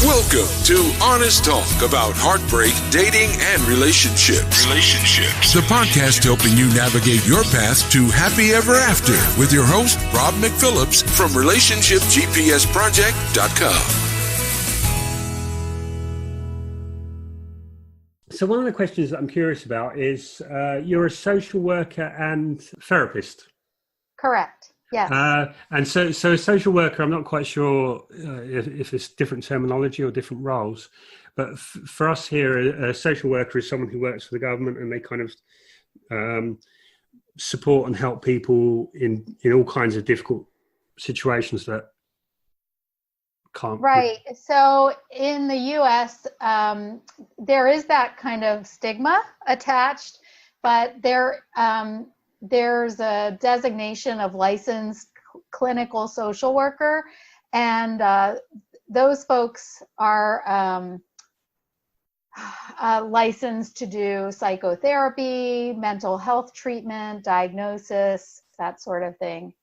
Welcome to Honest Talk about heartbreak, dating, and relationships. The podcast helping you navigate your path to happy ever after with your host, Rob McPhillips from RelationshipGPSProject.com. So one of the questions that I'm curious about is you're a social worker and therapist. Correct. Yes. And so a social worker, I'm not quite sure if it's different terminology or different roles, but for us here, a social worker is someone who works for the government and they kind of support and help people in all kinds of difficult situations that can't. Right. So in the U.S., there is that kind of stigma attached, but there's a designation of licensed clinical social worker, and those folks are licensed to do psychotherapy, mental health treatment, diagnosis, that sort of thing.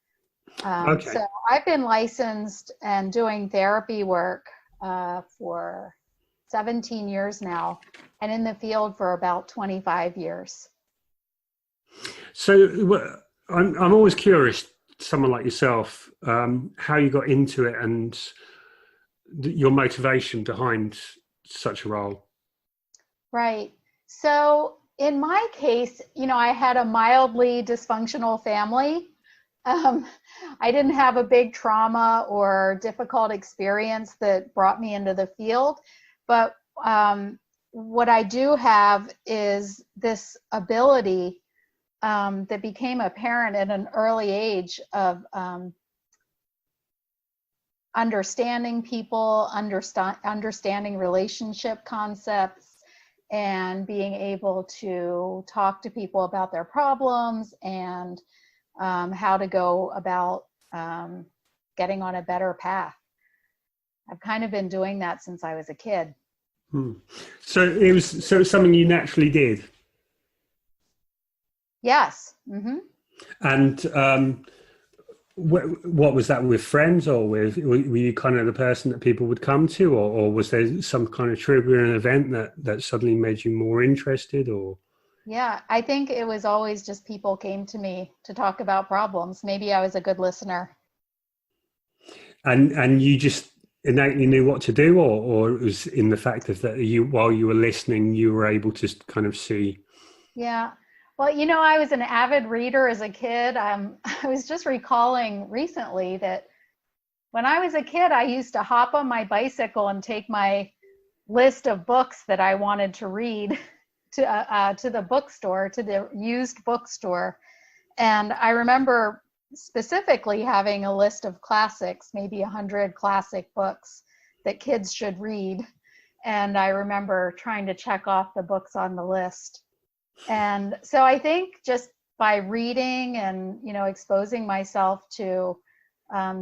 Okay. So I've been licensed and doing therapy work for 17 years now, and in the field for about 25 years. So I'm always curious, someone like yourself, how you got into it and your motivation behind such a role. Right. So in my case, I had a mildly dysfunctional family. I didn't have a big trauma or difficult experience that brought me into the field, but what I do have is this ability that became apparent at an early age of understanding people, understanding relationship concepts, and being able to talk to people about their problems and how to go about getting on a better path. I've kind of been doing that since I was a kid. So it was something you naturally did. Yes. Mm-hmm. And what was that, with friends, or were you kind of the person that people would come to, or was there some kind of triggering event that suddenly made you more interested? Or yeah, I think it was always just people came to me to talk about problems. Maybe I was a good listener. And you just innately knew what to do, or it was in the fact of that while you were listening, you were able to kind of see? Yeah. Well, I was an avid reader as a kid. I was just recalling recently that when I was a kid, I used to hop on my bicycle and take my list of books that I wanted to read to the bookstore, to the used bookstore. And I remember specifically having a list of classics, maybe 100 classic books that kids should read. And I remember trying to check off the books on the list. And so I think just by reading and, exposing myself to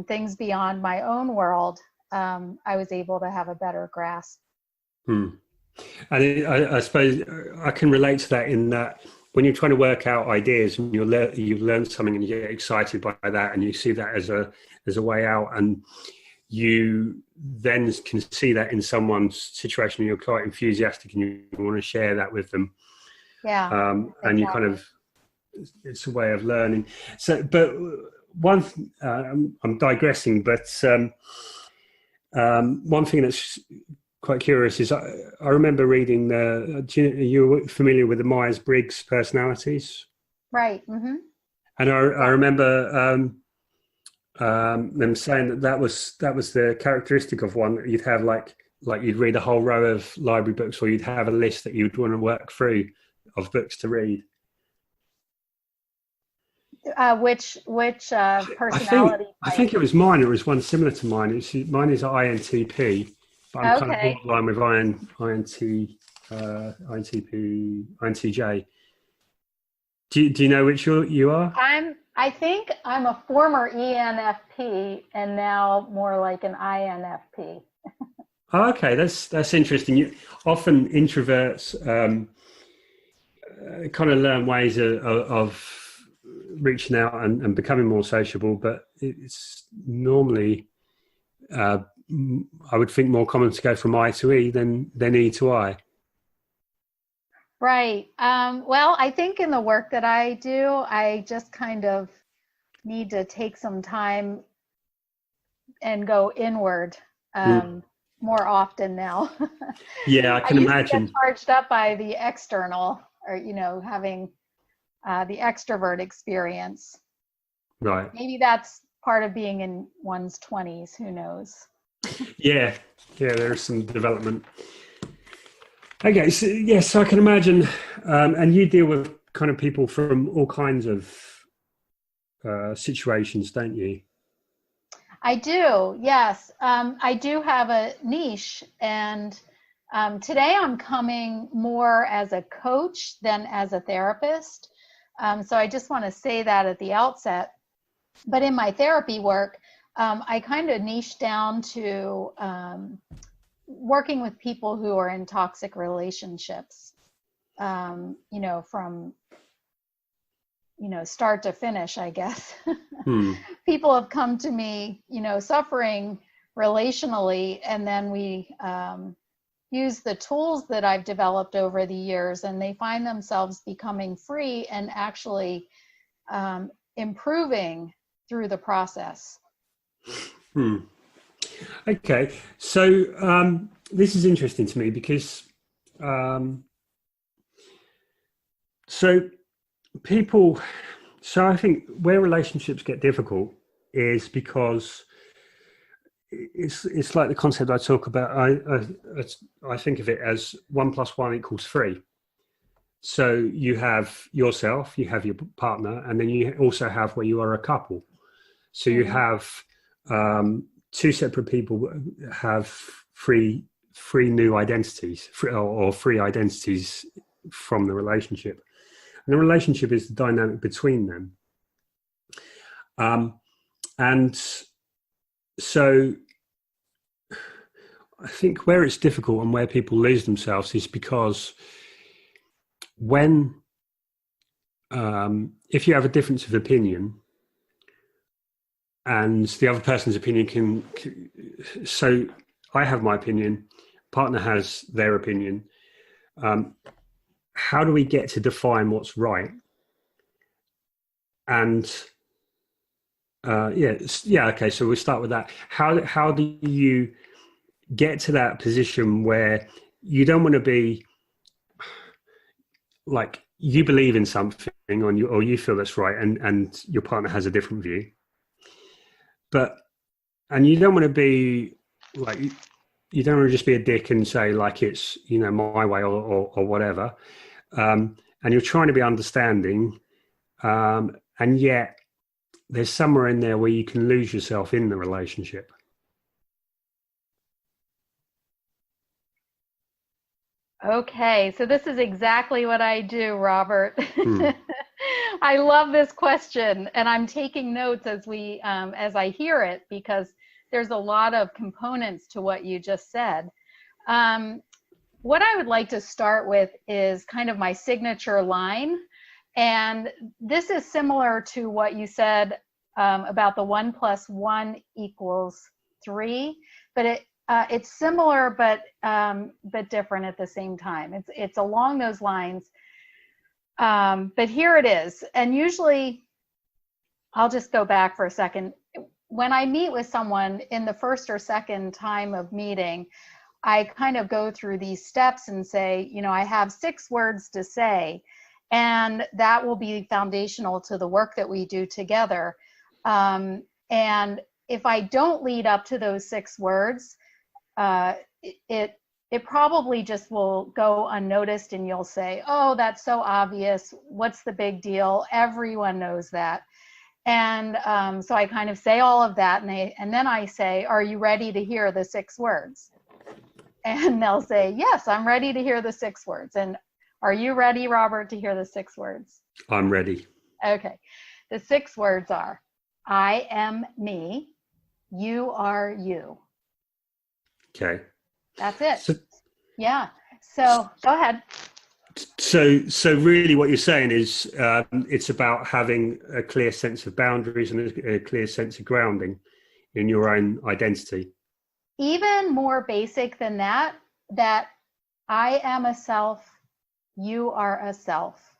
things beyond my own world, I was able to have a better grasp. And I suppose I can relate to that in that when you're trying to work out ideas and you've learned something and you get excited by that and you see that as a way out, and you then can see that in someone's situation and you're quite enthusiastic and you want to share that with them. Yeah. And exactly. you kind of, it's a way of learning. So, but one, I'm digressing, but one thing that's quite curious is I remember reading you were familiar with the Myers-Briggs personalities? Right. Mm-hmm. And I remember them saying that was the characteristic of one that you'd have like you'd read a whole row of library books, or you'd have a list that you'd want to work through of books to read. Which personality? I think it was mine. It was one similar to mine. Mine is INTP, but I'm kind of borderline with INTJ. Do you know which you are? I think I'm a former ENFP and now more like an INFP. Oh, okay, that's interesting. Often introverts kind of learn ways of reaching out and becoming more sociable, but it's normally I would think more common to go from I to E than E to I. Right. Well, I think in the work that I do, I just kind of need to take some time and go inward more often now. Yeah, I can imagine. I used to get charged up by the external, or having the extrovert experience. Right. Maybe that's part of being in one's 20s. Who knows? Yeah, there's some development. Okay, so I can imagine, and you deal with kind of people from all kinds of situations, don't you? I do, yes. I do have a niche, and today I'm coming more as a coach than as a therapist. So I just want to say that at the outset. But in my therapy work, I kind of niche down to working with people who are in toxic relationships, from start to finish, I guess. People have come to me, suffering relationally, and then we use the tools that I've developed over the years, and they find themselves becoming free and actually improving through the process. Okay, so this is interesting to me because so I think where relationships get difficult is because it's like the concept I talk about. I think of it as 1 + 1 = 3. So you have yourself, you have your partner, and then you also have where you are a couple. So you have two separate people have three new identities, or three identities from the relationship. And the relationship is the dynamic between them. And so I think where it's difficult and where people lose themselves is because if you have a difference of opinion and the other person's opinion so I have my opinion, partner has their opinion, how do we get to define what's right? And okay, so we'll start with that. How do you get to that position where you don't want to be like you believe in something or you feel that's right, and your partner has a different view, and you don't want to be like, you don't want to just be a dick and say like it's my way or whatever, and you're trying to be understanding, and yet there's somewhere in there where you can lose yourself in the relationship. Okay, so this is exactly what I do, Robert. I love this question, and I'm taking notes as I hear it, because there's a lot of components to what you just said. What I would like to start with is kind of my signature line, and this is similar to what you said about the 1 + 1 = 3, but it's similar but different at the same time. It's along those lines, but here it is. And usually, I'll just go back for a second. When I meet with someone in the first or second time of meeting, I kind of go through these steps and say, I have 6 words to say, and that will be foundational to the work that we do together. And if I don't lead up to those 6 words, it probably just will go unnoticed, and you'll say, oh, that's so obvious. What's the big deal? Everyone knows that. And so I kind of say all of that, and then I say, are you ready to hear the 6 words? And they'll say, yes, I'm ready to hear the 6 words. And are you ready, Robert, to hear the 6 words? I'm ready. Okay. The 6 words are, I am me, you are you. Okay. That's it. So go ahead. So really what you're saying is it's about having a clear sense of boundaries and a clear sense of grounding in your own identity. even more basic than that, that I am a self, you are a self.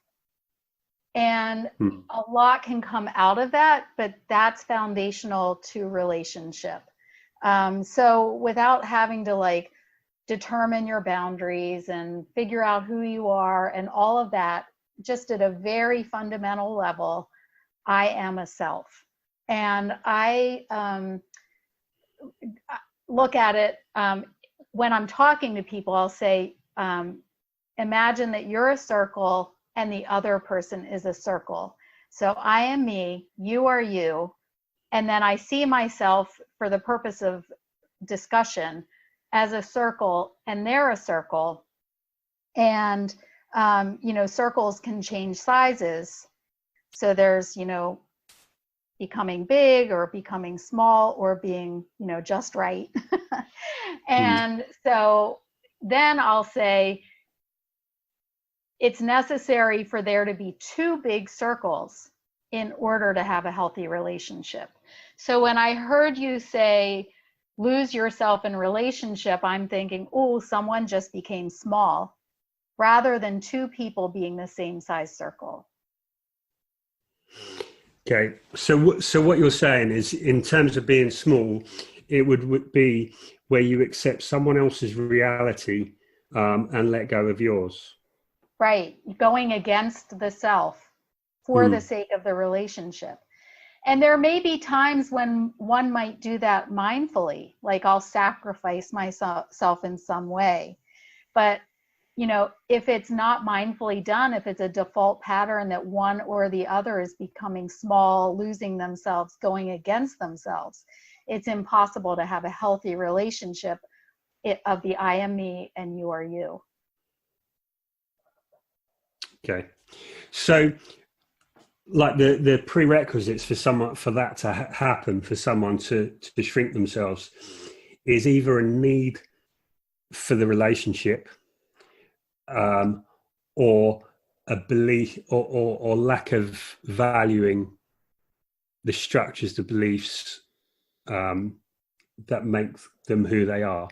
And a lot can come out of that, but that's foundational to relationship. So without having to like determine your boundaries and figure out who you are and all of that, just at a very fundamental level, I am a self. And I look at it when I'm talking to people, I'll say, imagine that you're a circle and the other person is a circle. So I am me, you are you. And then I see myself, for the purpose of discussion, as a circle and they're a circle. And, circles can change sizes. So there's, becoming big or becoming small or being, just right. And so then I'll say, it's necessary for there to be two big circles in order to have a healthy relationship. So when I heard you say, lose yourself in relationship, I'm thinking, oh, someone just became small, rather than two people being the same size circle. Okay, so what you're saying is, in terms of being small, it would be where you accept someone else's reality and let go of yours. Right, going against the self for the sake of the relationship. And there may be times when one might do that mindfully, like I'll sacrifice myself in some way. But, if it's not mindfully done, if it's a default pattern that one or the other is becoming small, losing themselves, going against themselves, it's impossible to have a healthy relationship of the I am me and you are you. Okay. So, like the prerequisites for that to happen, for someone to shrink themselves, is either a need for the relationship, or a belief or lack of valuing the structures, the beliefs that make them who they are.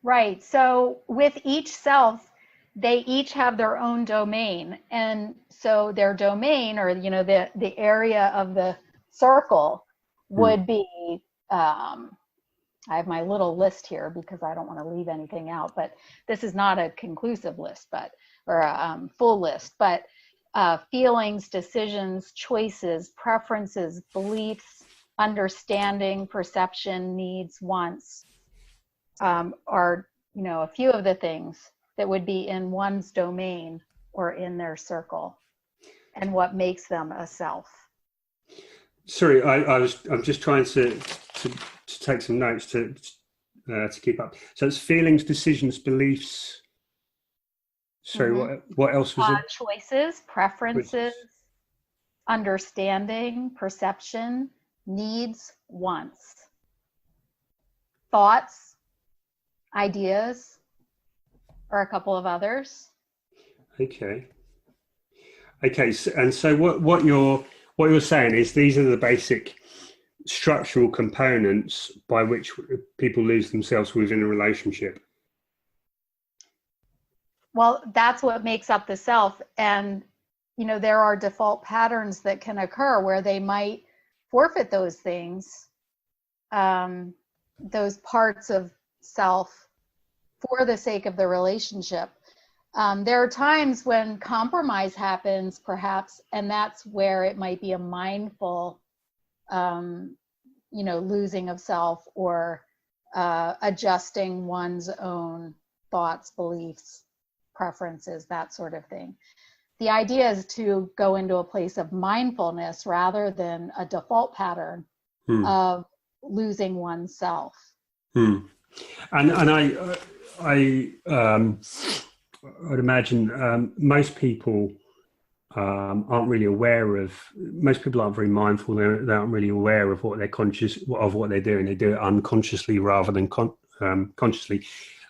Right. So with each self, they each have their own domain. And so their domain, or, the area of the circle would be, I have my little list here because I don't want to leave anything out, but this is not a conclusive list, or a full list, but feelings, decisions, choices, preferences, beliefs, understanding, perception, needs, wants, are, a few of the things that would be in one's domain or in their circle, and what makes them a self. Sorry, I'm just trying to take some notes to keep up. So it's feelings, decisions, beliefs. Sorry, what else was it? Choices, preferences, understanding, perception, needs, wants, thoughts, ideas, or a couple of others. Okay. So, and so what you're saying is these are the basic structural components by which people lose themselves within a relationship. Well, that's what makes up the self. And, there are default patterns that can occur where they might forfeit those things, those parts of self, for the sake of the relationship. There are times when compromise happens, perhaps, and that's where it might be a mindful, losing of self, or adjusting one's own thoughts, beliefs, preferences, that sort of thing. The idea is to go into a place of mindfulness rather than a default pattern of losing oneself. And I would imagine most people aren't really aware of. Most people aren't very mindful. They aren't really aware of what they're conscious of, what they're doing. They do it unconsciously rather than consciously.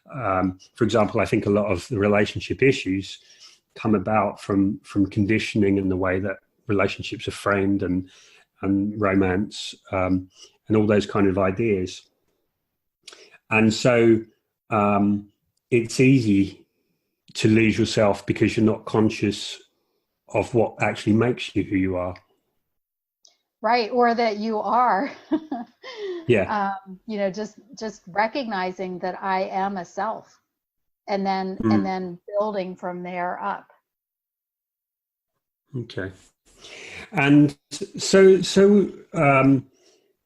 For example, I think a lot of the relationship issues come about from conditioning and the way that relationships are framed, and romance, and all those kind of ideas. And so it's easy to lose yourself because you're not conscious of what actually makes you who you are. Right, or that you are. Yeah. Just recognizing that I am a self, and then building from there up. Okay. And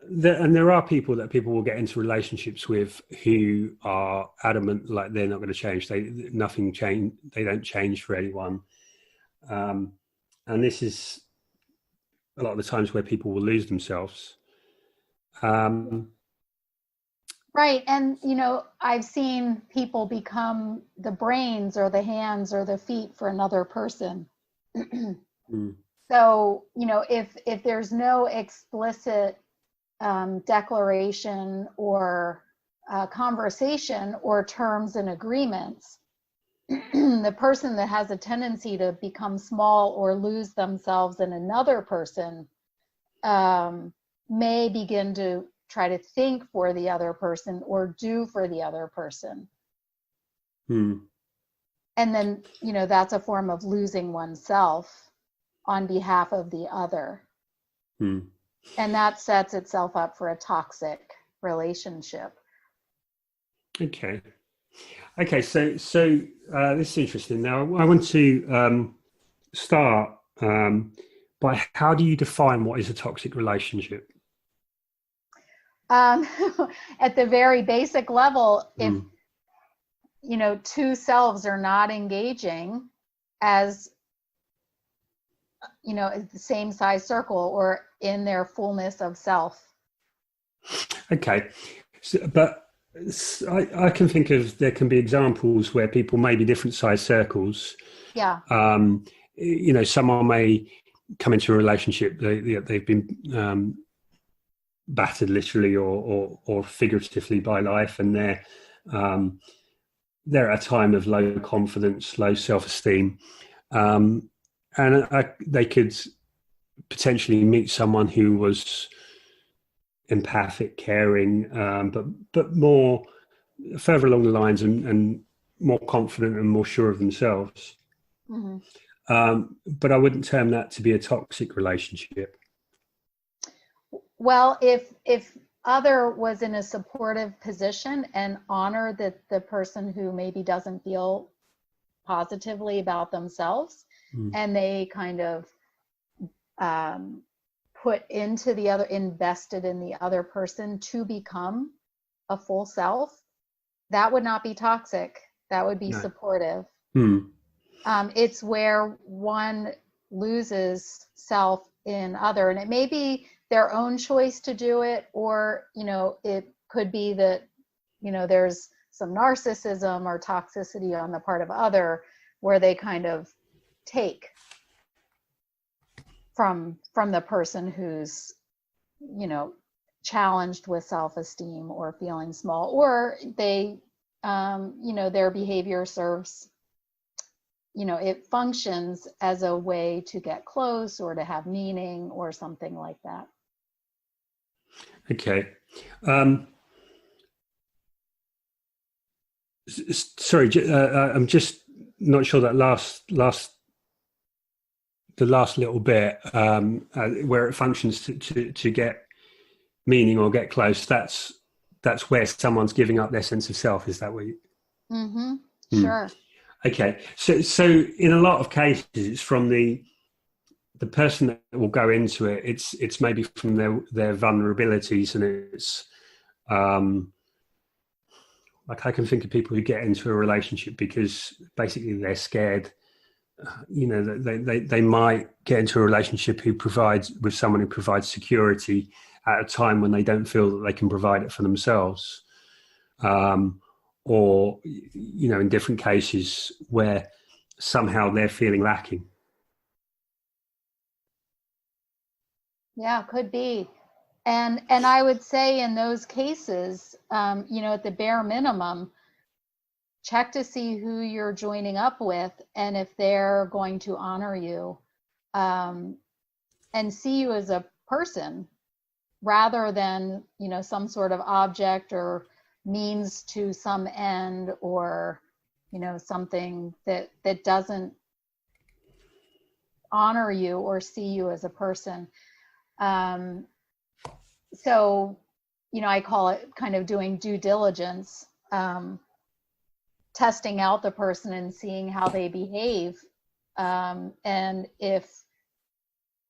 there are people that people will get into relationships with who are adamant, like they're not going to change. They don't change for anyone. And this is a lot of the times where people will lose themselves. Right. And, I've seen people become the brains or the hands or the feet for another person. So, if there's no explicit declaration or conversation or terms and agreements, the person that has a tendency to become small or lose themselves in another person may begin to try to think for the other person or do for the other person. And then, that's a form of losing oneself on behalf of the other. And that sets itself up for a toxic relationship. Okay. So this is interesting. Now, I want to start by how do you define what is a toxic relationship? At the very basic level, if two selves are not engaging as the same size circle or in their fullness of self. Okay, but I can think of, there can be examples where people may be different size circles. Yeah. Someone may come into a relationship, they've been battered literally or figuratively by life, and they're at a time of low confidence, low self-esteem, and they could potentially meet someone who was empathic, caring, but more further along the lines and more confident and more sure of themselves. But I wouldn't term that to be a toxic relationship. Well, if other was in a supportive position and honor that the person who maybe doesn't feel positively about themselves, and they kind of put into the other, invested in the other person to become a full self, that would not be toxic. That would be supportive. It's where one loses self in other, and it may be their own choice to do it, or it could be that there's some narcissism or toxicity on the part of other, where they kind of take from the person who's challenged with self-esteem or feeling small, or they their behavior serves, it functions as a way to get close or to have meaning or something like that. Okay. Sorry, I'm just not sure that the last little bit where it functions to get meaning or get close. That's where someone's giving up their sense of self. Is that what you? Sure. Okay. So in a lot of cases, it's from the person that will go into it. It's maybe from their vulnerabilities, and it's like I can think of people who get into a relationship because basically they're scared. They might get into a relationship with someone who provides security at a time when they don't feel that they can provide it for themselves, or in different cases where somehow they're feeling lacking. Yeah, could be. And I would say in those cases, at the bare minimum, check to see who you're joining up with and if they're going to honor you, and see you as a person rather than, some sort of object or means to some end, or, you know, something that doesn't honor you or see you as a person. So, you know, I call it kind of doing due diligence, testing out the person and seeing how they behave. And if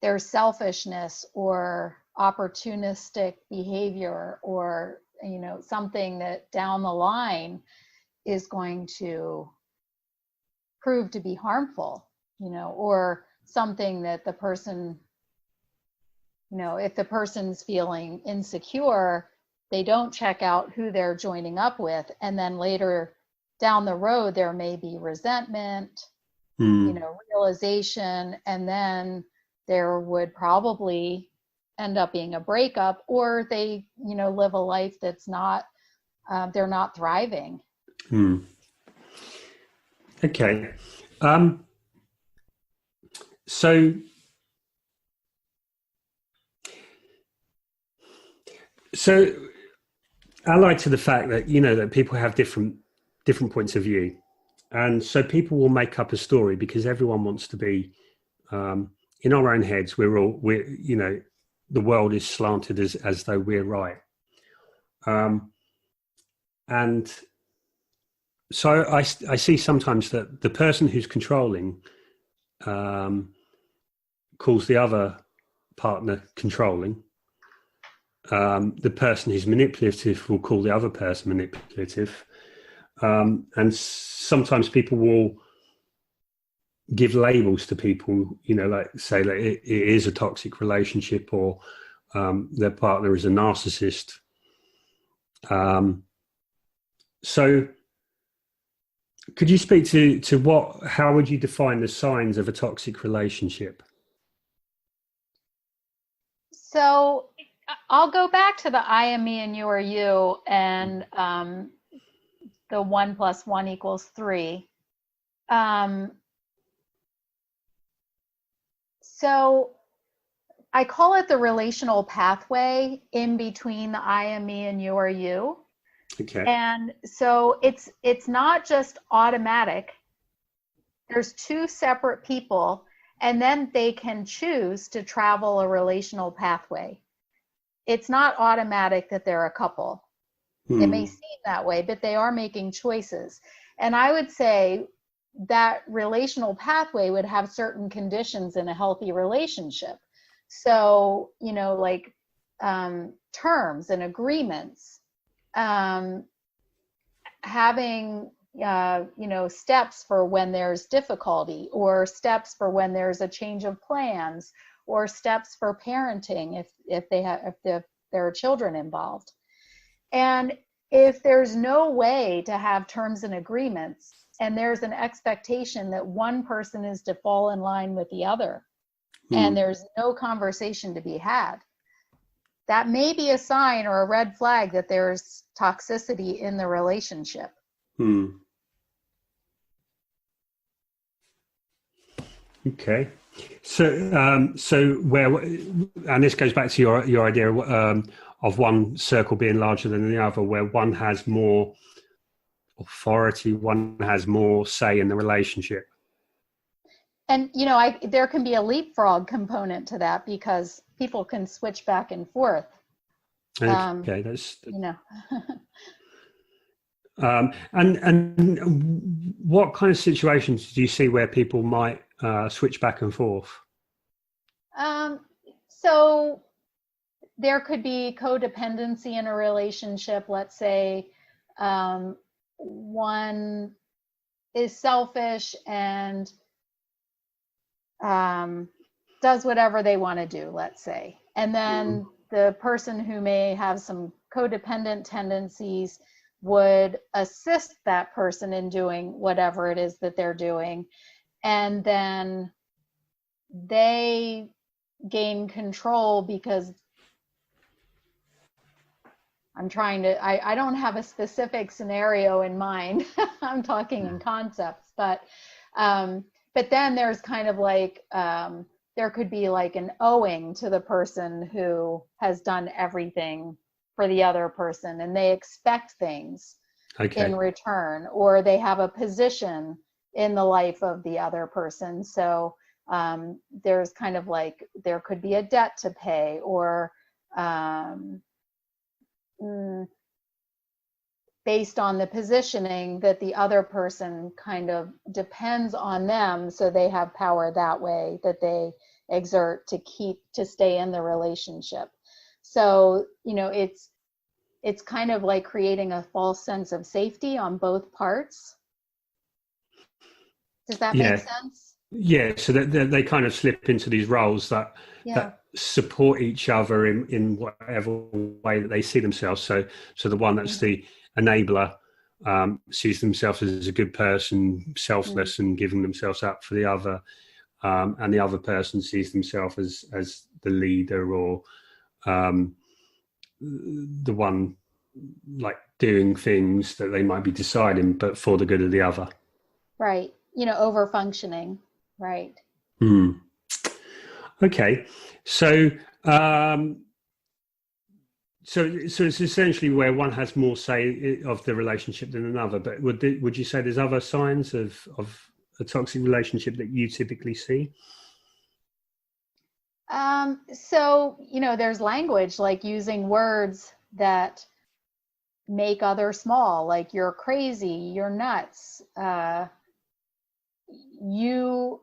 there's selfishness or opportunistic behavior, or, you know, something that down the line is going to prove to be harmful, you know, or something that the person, you know, if the person's feeling insecure, they don't check out who they're joining up with. And then later down the road, there may be resentment, you know, realization, and then there would probably end up being a breakup, or they, you know, live a life that's not, they're not thriving. Okay. So allied to the fact that, you know, that people have different points of view, and so people will make up a story because everyone wants to be, in our own heads, we're you know, the world is slanted as though we're right, and so I see sometimes that the person who's controlling calls the other partner controlling. The person who's manipulative will call the other person manipulative. And sometimes people will give labels to people, you know, like say that it is a toxic relationship, or their partner is a narcissist. So could you speak to how would you define the signs of a toxic relationship? So I'll go back to the I am me and you are you, and the 1 + 1 = 3. So I call it the relational pathway in between the I am me and you are you. Okay. And so it's not just automatic. There's two separate people, and then they can choose to travel a relational pathway. It's not automatic that they're a couple. It may seem that way, but they are making choices. And I would say that relational pathway would have certain conditions in a healthy relationship. So, you know, like terms and agreements, having, you know, steps for when there's difficulty, or steps for when there's a change of plans, or steps for parenting if there are children involved. And if there's no way to have terms and agreements, and there's an expectation that one person is to fall in line with the other, and there's no conversation to be had, that may be a sign or a red flag that there's toxicity in the relationship. Okay. So where, and this goes back to your idea of one circle being larger than the other, where one has more authority, one has more say in the relationship. And, you know, there can be a leapfrog component to that, because people can switch back and forth. Okay, that's, you know. And what kind of situations do you see where people might switch back and forth? So there could be codependency in a relationship. Let's say one is selfish and does whatever they want to do, let's say. And then the person who may have some codependent tendencies would assist that person in doing whatever it is that they're doing. And then they gain control, because I don't have a specific scenario in mind. I'm talking in concepts, but then there's kind of like, there could be like an owing to the person who has done everything for the other person, and they expect things Okay. in return, or they have a position in the life of the other person. So there's kind of like, there could be a debt to pay, or based on the positioning that the other person kind of depends on them, so they have power that way that they exert to stay in the relationship. So, you know, it's kind of like creating a false sense of safety on both parts. Does that make sense? Yeah, so that they kind of slip into these roles that support each other in whatever way that they see themselves. So the one that's the enabler sees themselves as a good person, selfless, and giving themselves up for the other, and the other person sees themselves as the leader, or the one like doing things that they might be deciding, but for the good of the other. Right. You know, over functioning. Right. Okay. So so it's essentially where one has more say of the relationship than another. But would you say there's other signs of a toxic relationship that you typically see? So, you know, there's language, like using words that make others small, like you're crazy, you're nuts, you're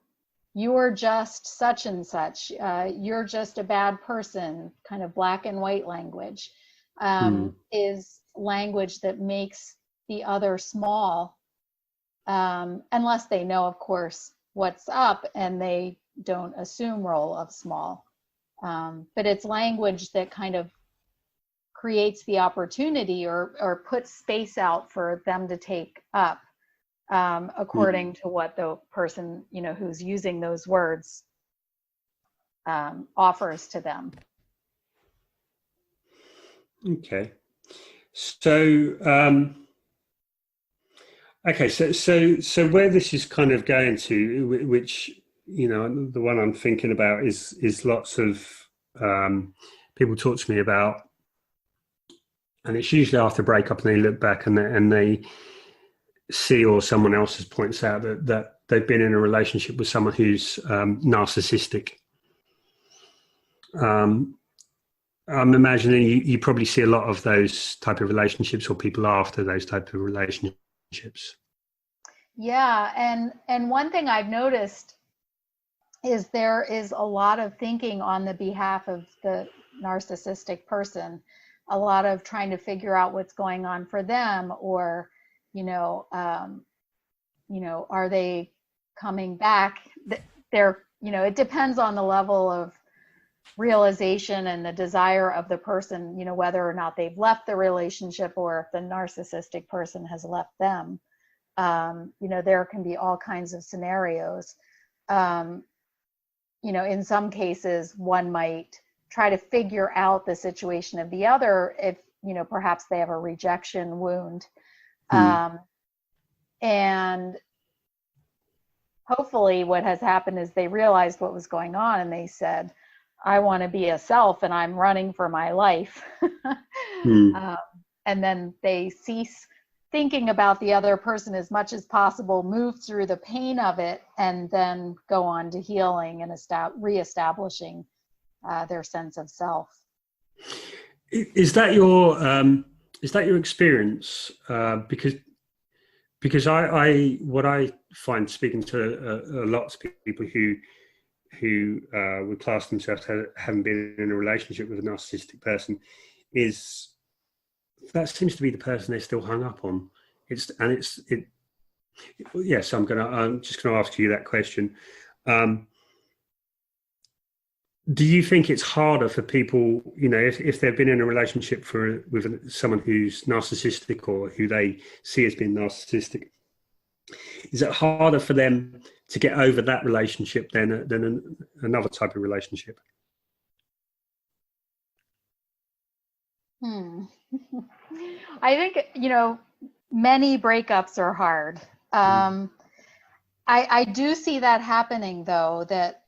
just such and such, you're just a bad person, kind of black and white language, is language that makes the other small, unless they know, of course, what's up and they don't assume role of small. But it's language that kind of creates the opportunity or puts space out for them to take up, according to what the person, you know, who's using those words offers to them. Okay. So okay, so where this is kind of going to, which, you know, the one I'm thinking about is lots of people talk to me about, and it's usually after a breakup, and they look back and they see, or someone else has points out that they've been in a relationship with someone who's narcissistic. I'm imagining you probably see a lot of those type of relationships, or people after those type of relationships. Yeah, and one thing I've noticed is there is a lot of thinking on the behalf of the narcissistic person, a lot of trying to figure out what's going on for them, or, you know, are they coming back? They're, you know, it depends on the level of realization and the desire of the person, you know, whether or not they've left the relationship, or if the narcissistic person has left them. You know, there can be all kinds of scenarios. You know, in some cases, one might try to figure out the situation of the other if, you know, perhaps they have a rejection wound. And hopefully what has happened is they realized what was going on, and they said, I want to be a self and I'm running for my life. And then they cease thinking about the other person as much as possible, move through the pain of it, and then go on to healing and reestablishing their sense of self. Is that your experience? Because I what I find speaking to a lot of people who would class themselves having been in a relationship with a narcissistic person, is that seems to be the person they're still hung up on. Yes, I'm just gonna ask you that question. Do you think it's harder for people, you know, if they've been in a relationship with someone who's narcissistic, or who they see as being narcissistic, is it harder for them to get over that relationship than another type of relationship? I think, you know, many breakups are hard. I do see that happening, though, that,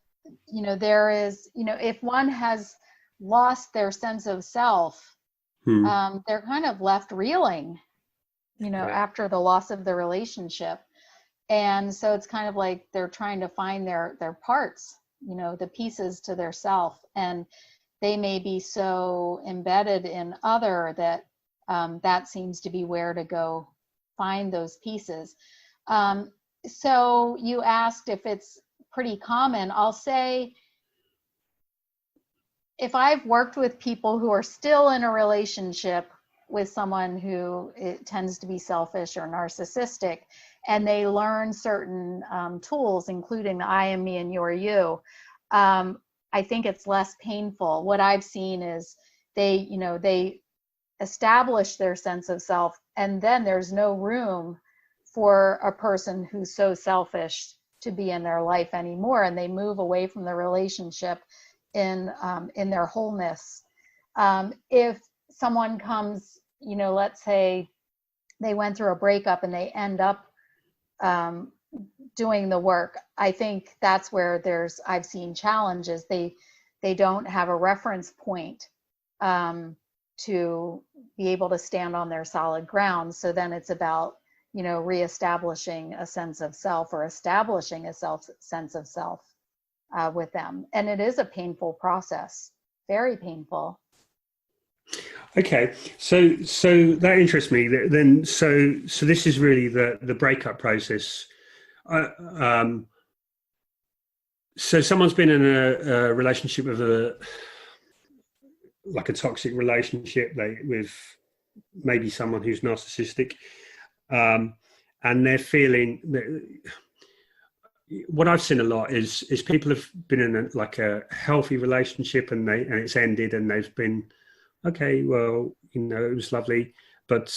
you know, there is, you know, if one has lost their sense of self, they're kind of left reeling, after the loss of the relationship. And so it's kind of like they're trying to find their parts, the pieces to their self. And they may be so embedded in other that that seems to be where to go find those pieces. So you asked if it's pretty common. I'll say, if I've worked with people who are still in a relationship with someone who it tends to be selfish or narcissistic, and they learn certain tools, including the I am me and you are you, I think it's less painful. What I've seen is they establish their sense of self, and then there's no room for a person who's so selfish to be in their life anymore, and they move away from the relationship in their wholeness. If someone comes, let's say they went through a breakup and they end up doing the work, I think that's where I've seen challenges. They don't have a reference point to be able to stand on their solid ground. So then it's about, reestablishing a sense of self, or establishing a sense of self with them. And it is a painful process, very painful. Okay, so that interests me. Then, so this is really the breakup process. So someone's been in a relationship with a toxic relationship, with maybe someone who's narcissistic, and they're feeling that. What I've seen a lot is people have been in a healthy relationship, and it's ended, and they've been, okay, well, it was lovely, but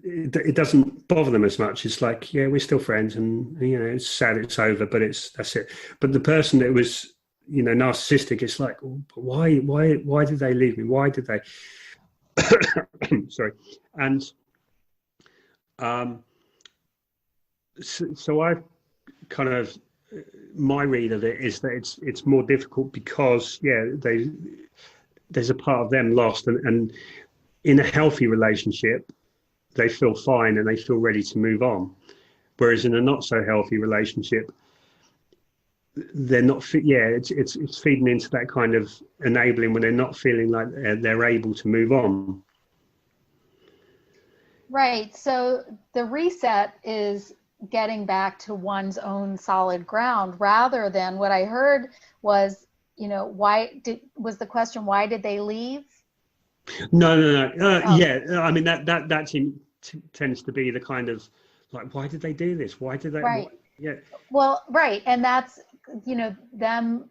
it doesn't bother them as much. It's like, yeah, we're still friends, and it's sad it's over, but that's it. But the person that was narcissistic, it's like, why did they leave me? Why did they? Sorry. And so I kind of, my read of it is that it's more difficult because there's a part of them lost, and in a healthy relationship they feel fine and they feel ready to move on, whereas in a not so healthy relationship they're not it's feeding into that kind of enabling when they're not feeling like they're able to move on. Right. So the reset is getting back to one's own solid ground, rather than, what I heard was, was the question, why did they leave? No. Yeah, I mean that tends to be the kind of like, why did they do this? Why did they? Right. Yeah. Well, right, and that's them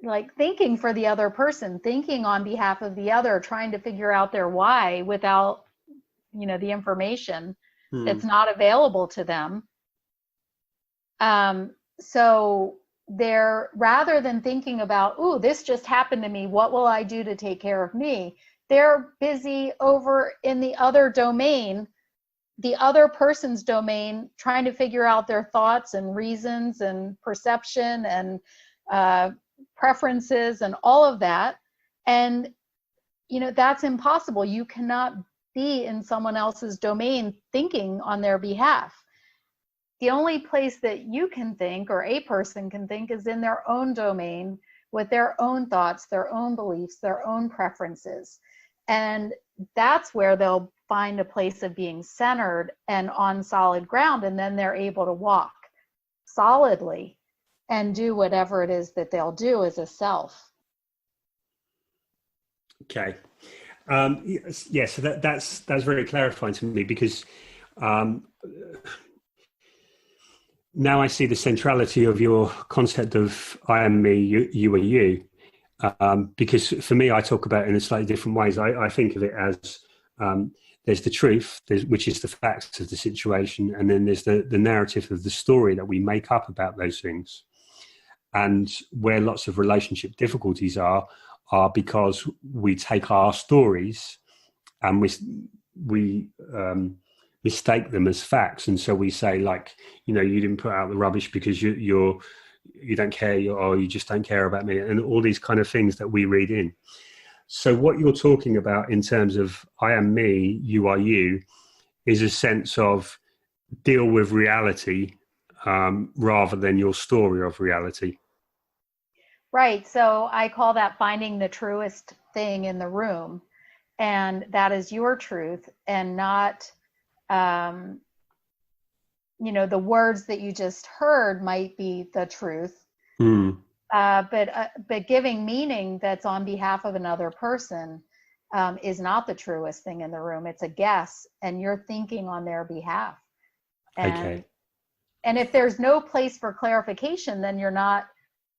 like thinking for the other person, thinking on behalf of the other, trying to figure out their why without the information that's not available to them. So they're, rather than thinking about, ooh, this just happened to me, what will I do to take care of me? They're busy over in the other domain, the other person's domain, trying to figure out their thoughts and reasons and perception and preferences and all of that. And, that's impossible. You cannot be in someone else's domain thinking on their behalf. The only place that you can think, or a person can think, is in their own domain with their own thoughts, their own beliefs, their own preferences. And that's where they'll find a place of being centered and on solid ground. And then they're able to walk solidly and do whatever it is that they'll do as a self. Okay. So that's very clarifying to me, because now I see the centrality of your concept of I am me, you are you. Because for me, I talk about it in slightly different ways. I think of it as there's the truth, which is the facts of the situation, and then there's the narrative of the story that we make up about those things. And where lots of relationship difficulties are because we take our stories and we mistake them as facts. And so we say, like, you didn't put out the rubbish because you're you don't care, or you just don't care about me, and all these kind of things that we read in. So what you're talking about in terms of I am me, you are you, is a sense of deal with reality rather than your story of reality. Right. So I call that finding the truest thing in the room. And that is your truth, and not, the words that you just heard might be the truth. But giving meaning that's on behalf of another person is not the truest thing in the room. It's a guess, and you're thinking on their behalf. And if there's no place for clarification, then you're not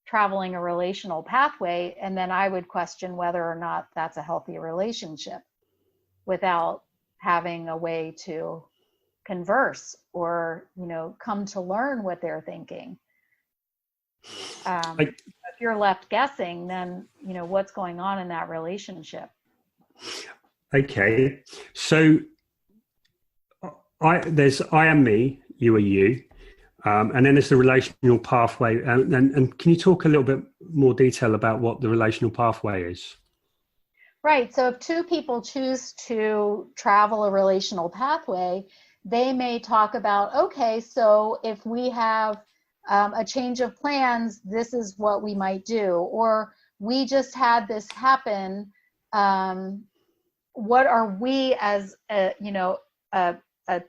traveling a relational pathway. And then I would question whether or not that's a healthy relationship without having a way to converse or, come to learn what they're thinking. If you're left guessing, then, what's going on in that relationship? Okay. So there's I am me, you are you. And then there's the relational pathway. And can you talk a little bit more detail about what the relational pathway is? Right. So if two people choose to travel a relational pathway, they may talk about, okay, so if we have a change of plans, this is what we might do. Or we just had this happen. What are we as a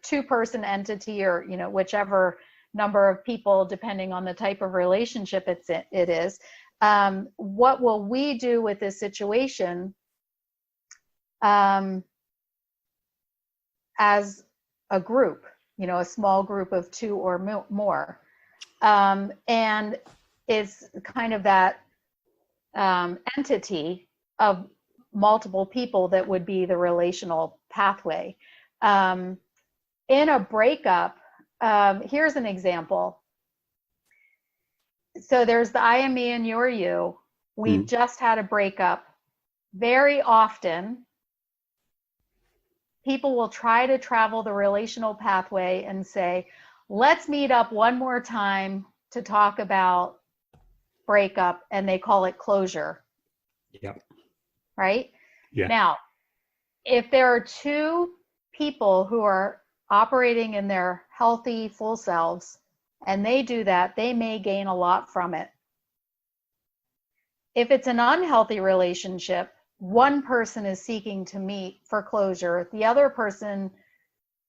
two-person entity, or, whichever number of people, depending on the type of relationship it is, what will we do with this situation as a group, a small group of two or more. And it's kind of that entity of multiple people that would be the relational pathway. In a breakup, here's an example. So there's the I am me and you're you. We've just had a breakup. Very often, people will try to travel the relational pathway and say, let's meet up one more time to talk about breakup, and they call it closure. Yep. Right? Yeah. Now, if there are two people who are operating in their healthy, full selves, and they do that, they may gain a lot from it. If it's an unhealthy relationship, one person is seeking to meet for closure, the other person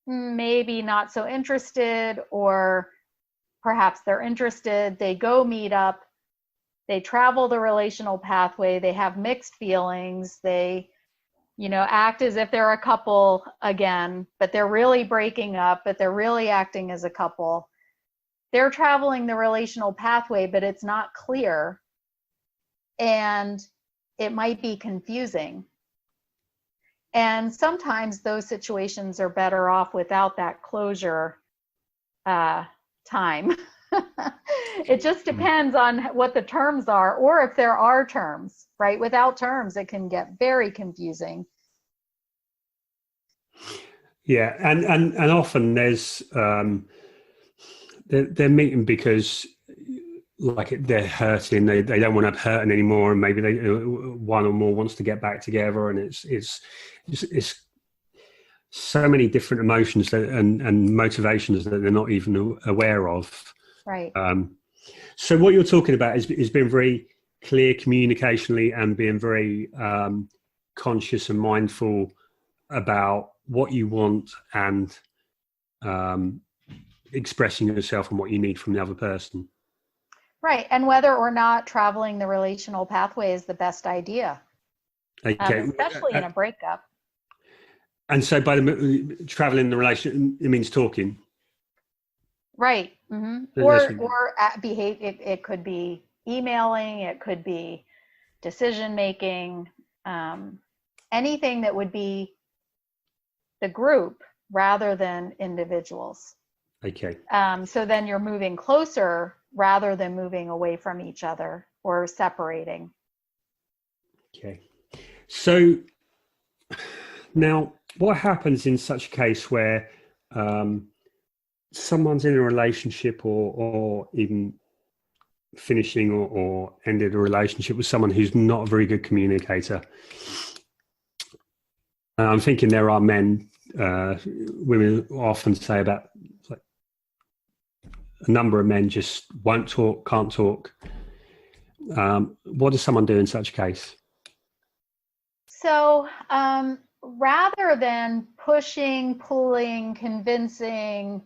maybe not so interested, or perhaps they're interested, they go meet up, they travel the relational pathway, they have mixed feelings, they act as if they're a couple again, but they're really breaking up, but they're really acting as a couple. They're traveling the relational pathway, but it's not clear, and it might be confusing. And sometimes those situations are better off without that closure time. It just depends on what the terms are, or if there are terms, right? Without terms, it can get very confusing. Yeah, and often there's they're meeting because they're hurting, they don't want to hurt anymore, and maybe one or more wants to get back together, and it's so many different emotions and motivations that they're not even aware of. Right. So what you're talking about is being very clear communicationally, and being very conscious and mindful about what you want, and expressing yourself and what you need from the other person. Right. And whether or not traveling the relational pathway is the best idea, Okay. Especially in a breakup. And so by the traveling the relation, it means talking. Right. Mm-hmm. Or behave. It could be emailing. It could be decision making. Anything that would be the group rather than individuals. Okay. So then you're moving closer rather than moving away from each other or separating. Okay. So now, what happens in such a case where someone's in a relationship, or even finishing or ended a relationship with someone who's not a very good communicator. And I'm thinking there are men, women often say about like a number of men just won't talk, can't talk. What does someone do in such a case? So rather than pushing, pulling, convincing,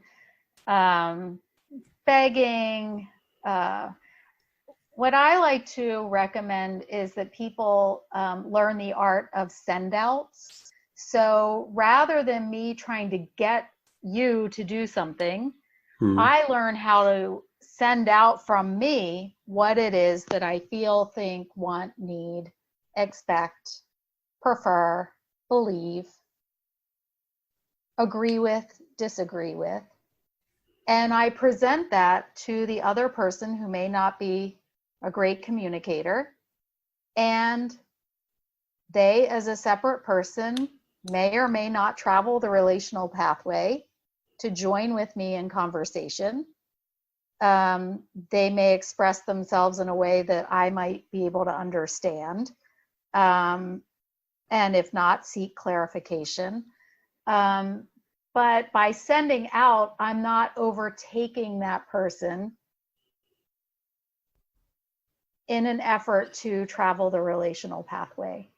begging, what I like to recommend is that people learn the art of send outs. So rather than me trying to get you to do something, I learn how to send out from me what it is that I feel, think, want, need, expect, prefer, believe, agree with, disagree with. And I present that to the other person who may not be a great communicator. And they, as a separate person, may or may not travel the relational pathway to join with me in conversation. They may express themselves in a way that I might be able to understand. And if not, seek clarification. But by sending out, I'm not overtaking that person in an effort to travel the relational pathway.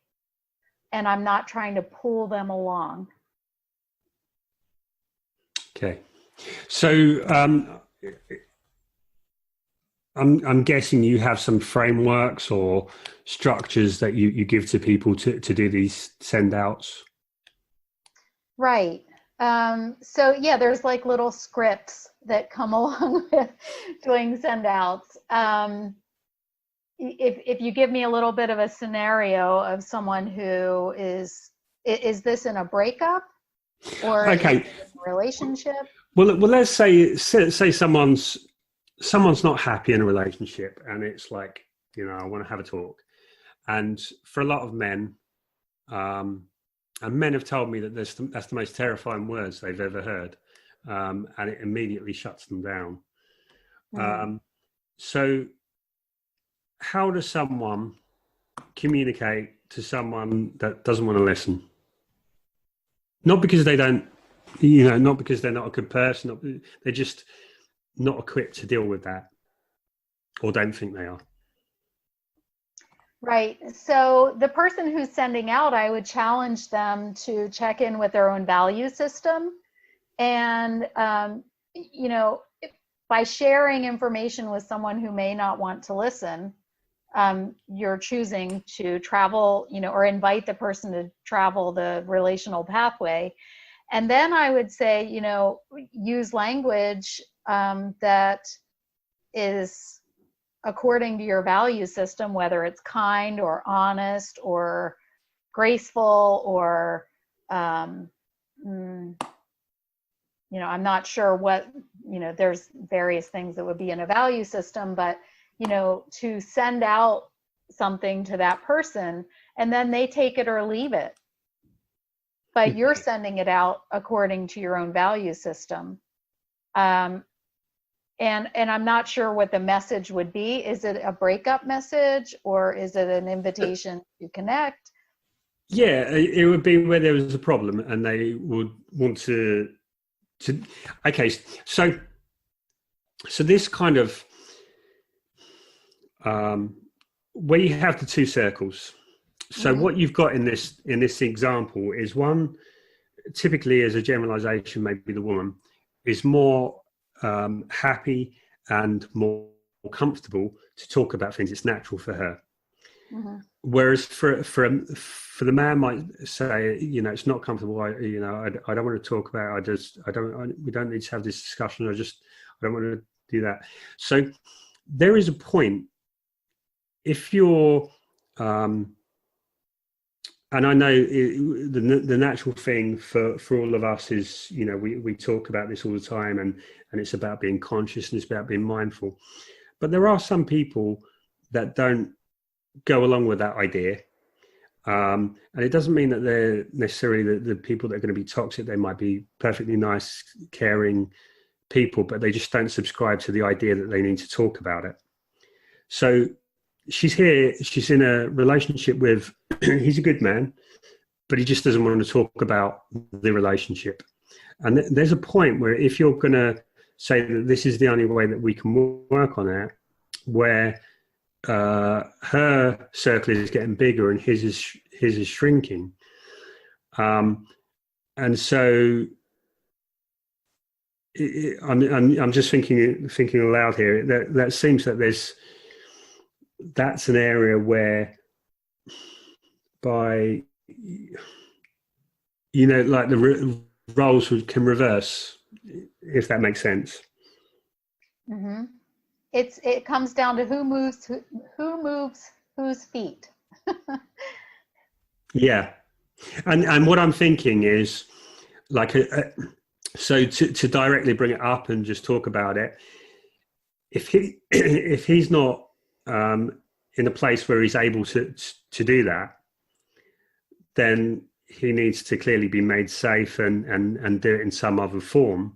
And I'm not trying to pull them along. Okay. So I'm guessing you have some frameworks or structures that you give to people to do these send outs. Right. So yeah, there's like little scripts that come along with doing send outs. If you give me a little bit of a scenario of someone who is this in a breakup or okay. Is it in a relationship? Well, let's say someone's not happy in a relationship, and it's like, I want to have a talk. And for a lot of men, and men have told me that that's the most terrifying words they've ever heard, and it immediately shuts them down. So how does someone communicate to someone that doesn't want to listen? Not because they don't, not because they're not a good person, they're just not equipped to deal with that, or don't think they are. Right. So the person who's sending out, I would challenge them to check in with their own value system. And, by sharing information with someone who may not want to listen, you're choosing to travel, or invite the person to travel the relational pathway. And then I would say, use language that is according to your value system, whether it's kind or honest or graceful or, I'm not sure what, there's various things that would be in a value system, but, to send out something to that person and then they take it or leave it. But you're sending it out according to your own value system. And I'm not sure what the message would be. Is it a breakup message or is it an invitation to connect? Yeah, it would be where there was a problem and they would want to okay, so this kind of where you have the two circles. So what you've got in this example is one, typically as a generalization, maybe the woman is more happy and more comfortable to talk about things. It's natural for her. Whereas for the man might say, it's not comfortable. I don't want to talk about it. We don't need to have this discussion. I don't want to do that. So there is a point if you're, and I know the natural thing for all of us is, we talk about this all the time and it's about being conscious and it's about being mindful. But there are some people that don't go along with that idea. And it doesn't mean that they're necessarily the people that are going to be toxic. They might be perfectly nice, caring people, but they just don't subscribe to the idea that they need to talk about it. So she's here, she's in a relationship with, he's a good man, but he just doesn't want to talk about the relationship. And there's a point where if you're going to say that this is the only way that we can work on it, where her circle is getting bigger and his is shrinking. And so I'm just thinking aloud here. That seems that that's an area where by, like the roles can reverse, if that makes sense. Mm-hmm. It comes down to who moves whose feet. Yeah. And what I'm thinking is, like, so to directly bring it up and just talk about it, if he's not in a place where he's able to do that, then he needs to clearly be made safe and do it in some other form.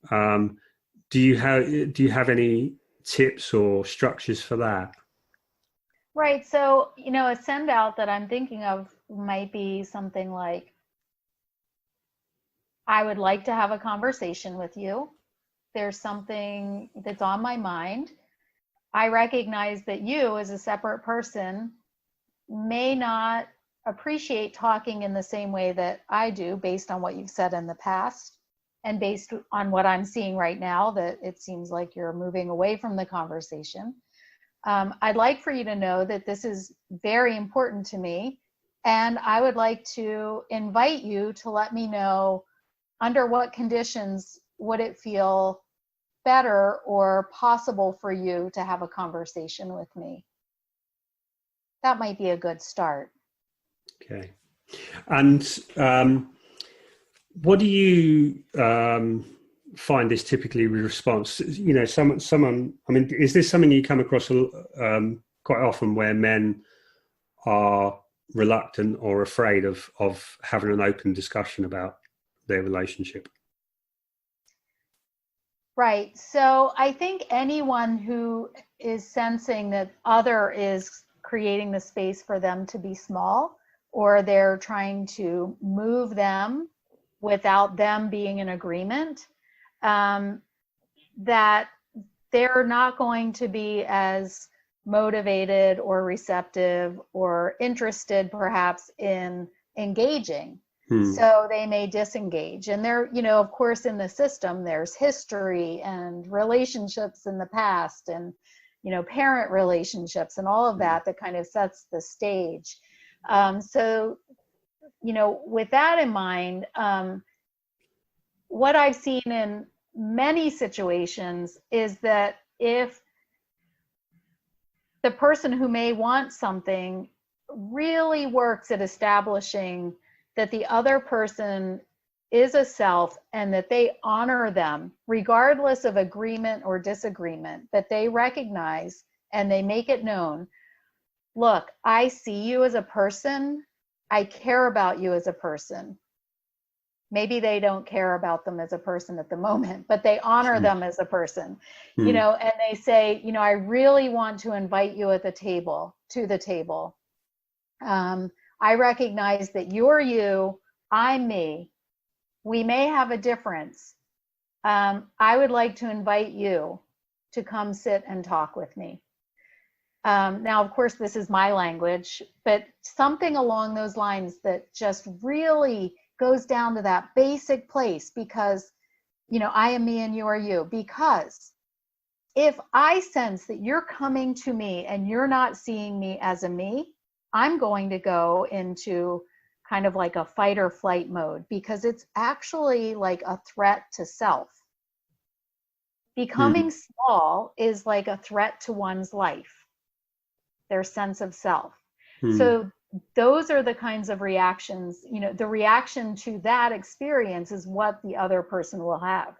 Do you have any tips or structures for that? Right. So, a send out that I'm thinking of might be something like, I would like to have a conversation with you. There's something that's on my mind. I recognize that you, as a separate person, may not appreciate talking in the same way that I do, based on what you've said in the past, and based on what I'm seeing right now, that it seems like you're moving away from the conversation. I'd like for you to know that this is very important to me, and I would like to invite you to let me know under what conditions would it feel better or possible for you to have a conversation with me. That might be a good start. Okay. And what do you find is typically the response? Someone. I mean, is this something you come across quite often, where men are reluctant or afraid of having an open discussion about their relationship? Right. So I think anyone who is sensing that other is creating the space for them to be small, or they're trying to move them without them being in agreement, that they're not going to be as motivated or receptive or interested perhaps in engaging. So they may disengage. And there, of course, in the system, there's history and relationships in the past and, parent relationships and all of that kind of sets the stage. So, with that in mind, what I've seen in many situations is that if the person who may want something really works at establishing that the other person is a self and that they honor them regardless of agreement or disagreement, but they recognize and they make it known, look, I see you as a person, I care about you as a person. Maybe they don't care about them as a person at the moment, but they honor them as a person, and they say, I really want to invite you to the table. I recognize that you're you, I'm me. We may have a difference. I would like to invite you to come sit and talk with me. Now, of course, this is my language, but something along those lines that just really goes down to that basic place, because, I am me and you are you. Because if I sense that you're coming to me and you're not seeing me as a me, I'm going to go into kind of like a fight or flight mode, because it's actually like a threat to self. Becoming small is like a threat to one's life, their sense of self. So those are the kinds of reactions, the reaction to that experience is what the other person will have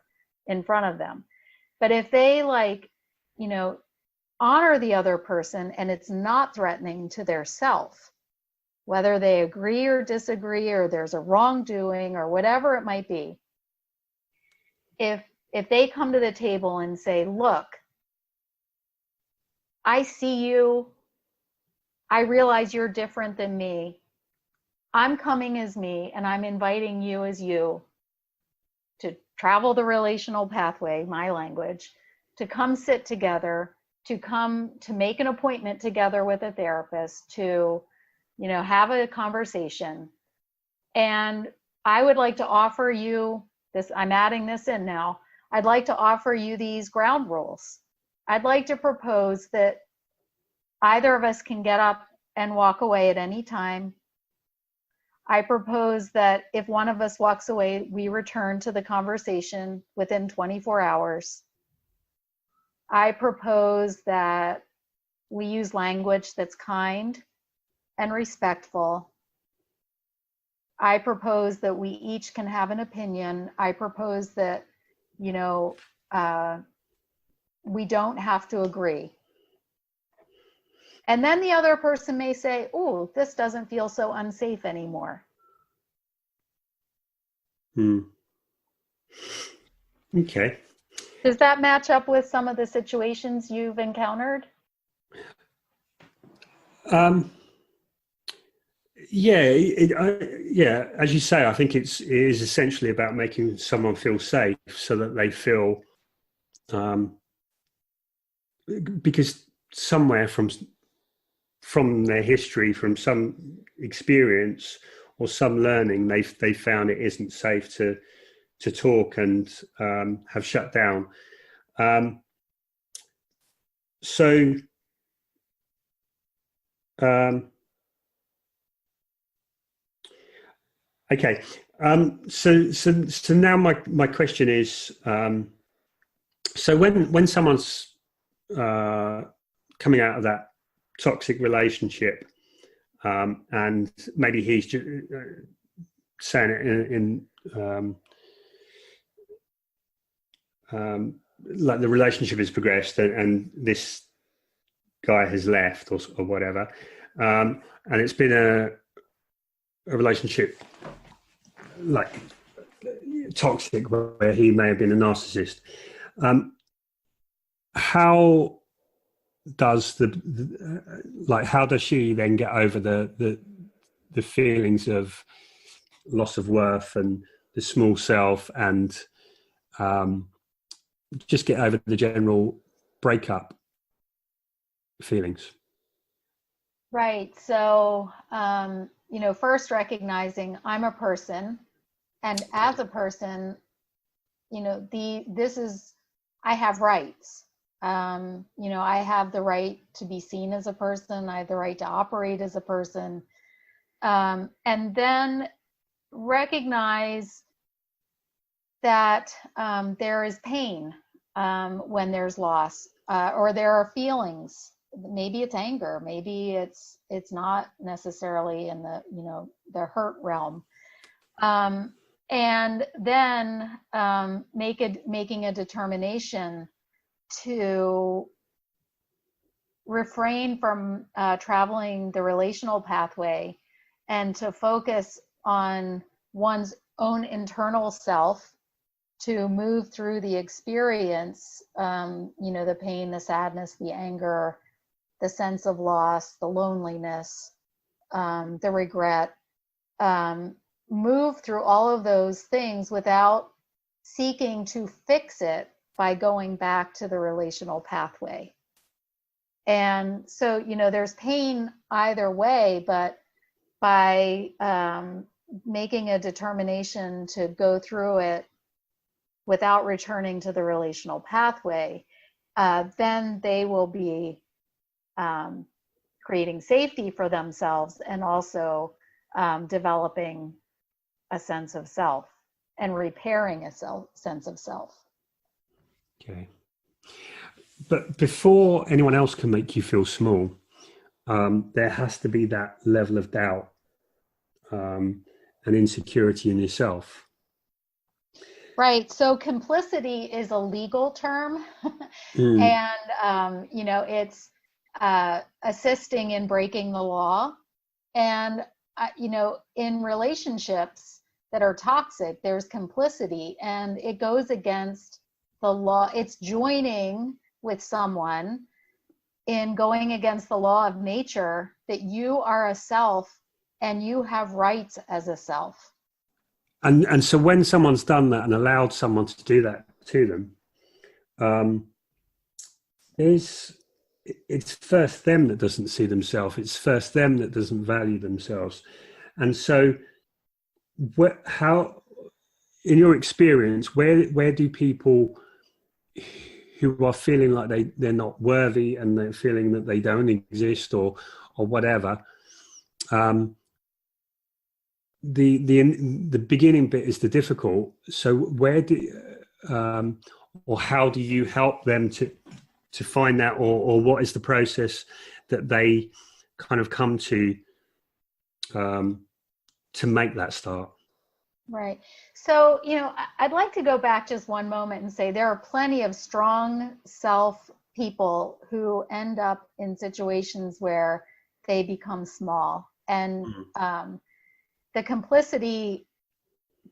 in front of them. But if they honor the other person and it's not threatening to their self, whether they agree or disagree or there's a wrongdoing or whatever it might be, if they come to the table and say, look, I see you. I realize you're different than me. I'm coming as me, and I'm inviting you as you to travel the relational pathway, my language, to come sit together, to come to make an appointment together with a therapist, to, have a conversation. And I would like to offer you this, I'm adding this in now. I'd like to offer you these ground rules. I'd like to propose that either of us can get up and walk away at any time. I propose that if one of us walks away, we return to the conversation within 24 hours. I propose that we use language that's kind and respectful. I propose that we each can have an opinion. I propose that, we don't have to agree. And then the other person may say, oh, this doesn't feel so unsafe anymore. Okay. Does that match up with some of the situations you've encountered? Yeah, as you say, I think it is essentially about making someone feel safe so that they feel, because somewhere from their history, from some experience or some learning, they found it isn't safe to talk and have shut down. Okay. So now my question is, so when someone's coming out of that toxic relationship, and maybe he's just saying it in like the relationship has progressed and this guy has left or whatever, and it's been a relationship like toxic where he may have been a narcissist. How does how does she then get over the feelings of loss of worth and the small self and just get over the general breakup feelings? Right. So, first recognizing I'm a person, and as a person, I have rights. I have the right to be seen as a person. I have the right to operate as a person. And then recognize that there is pain when there's loss, or there are feelings. Maybe it's anger. Maybe it's not necessarily in the hurt realm. And then making a determination to refrain from traveling the relational pathway and to focus on one's own internal self, to move through the experience, the pain, the sadness, the anger, the sense of loss, the loneliness, the regret, move through all of those things without seeking to fix it by going back to the relational pathway. And so, there's pain either way, but by making a determination to go through it without returning to the relational pathway, then they will be creating safety for themselves and also developing a sense of self and repairing a sense of self. Okay. But before anyone else can make you feel small, there has to be that level of doubt and insecurity in yourself. Right. So complicity is a legal term, and it's assisting in breaking the law. And in relationships that are toxic, there's complicity, and it goes against the law. It's joining with someone in going against the law of nature, that you are a self and you have rights as a self. And so when someone's done that and allowed someone to do that to them, it's first them that doesn't see themselves. It's first them that doesn't value themselves. And so how, in your experience, where do people who are feeling like they're not worthy and they're feeling that they don't exist or whatever, the beginning bit is the difficult. So where or how do you help them to find that, or what is the process that they kind of come to make that start? Right. So, I'd like to go back just one moment and say there are plenty of strong self people who end up in situations where they become small. And the complicity